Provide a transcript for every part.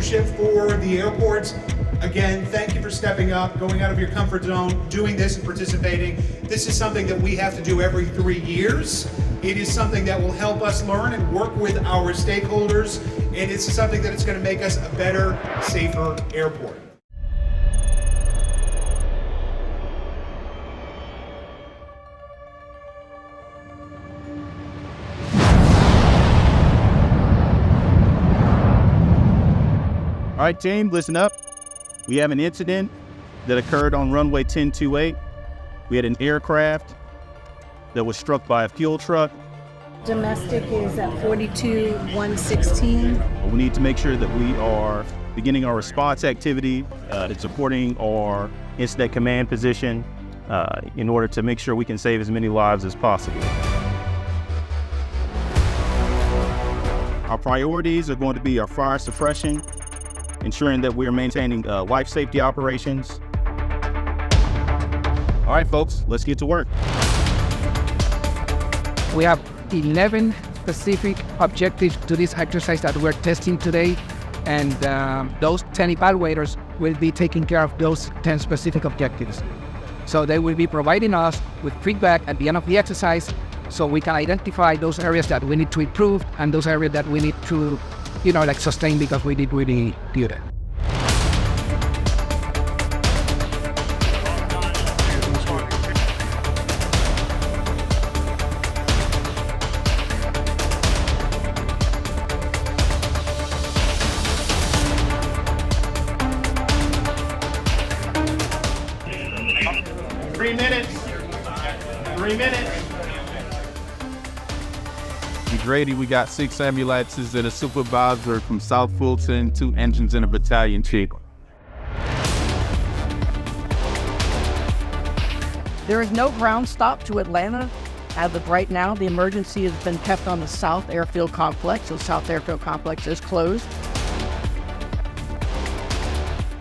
leadership for the airports. Again, thank you for stepping up, going out of your comfort zone, doing this and participating. This is something that we have to do every 3 years. It is something that will help us learn and work with our stakeholders, and it's something that is going to make us a better, safer airport. All right, team, listen up. We have an incident that occurred on runway 1028. We had an aircraft that was struck by a fuel truck. Domestic is at 42-116. We need to make sure that we are beginning our response activity and supporting our incident command position in order to make sure we can save as many lives as possible. Our priorities are going to be our fire suppression, ensuring that we are maintaining life safety operations. All right, folks, let's get to work. We have 11 specific objectives to this exercise that we're testing today, and those 10 evaluators will be taking care of those 10 specific objectives. So they will be providing us with feedback at the end of the exercise so we can identify those areas that we need to improve and those areas that we need to sustain because we did really good. Three minutes. Grady, we got 6 ambulances and a supervisor from South Fulton, 2 engines and a battalion chief. There is no ground stop to Atlanta. As of right now, the emergency has been kept on the South Airfield Complex, so South Airfield Complex is closed.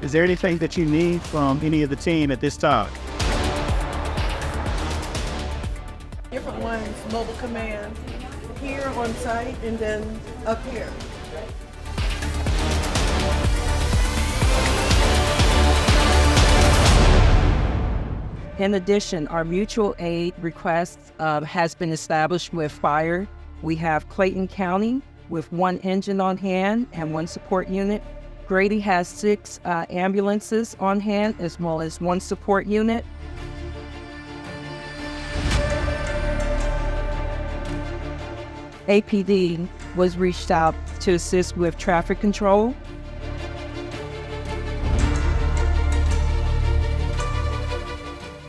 Is there anything that you need from any of the team at this time? Different ones, mobile command, here on site and then up here. In addition, our mutual aid request has been established with fire. We have Clayton County with 1 engine on hand and 1 support unit. Grady has 6 ambulances on hand as well as 1 support unit. APD was reached out to assist with traffic control.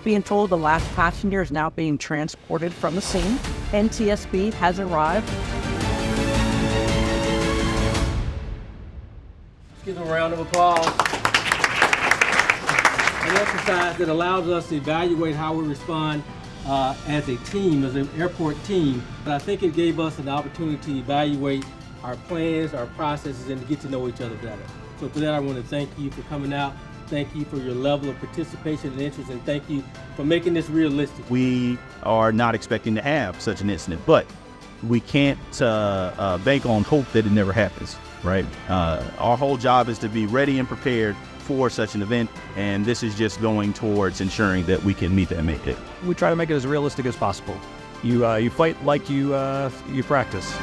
Being told the last passenger is now being transported from the scene. NTSB has arrived. Let's give them a round of applause. An exercise that allows us to evaluate how we respond as a team, as an airport team. But I think it gave us an opportunity to evaluate our plans, our processes, and to get to know each other better. So for that, I want to thank you for coming out. Thank you for your level of participation and interest, and thank you for making this realistic. We are not expecting to have such an incident, but we can't bank on hope that it never happens, right? Our whole job is to be ready and prepared for such an event, and this is just going towards ensuring that we can meet that mandate. We try to make it as realistic as possible. You fight like you practice.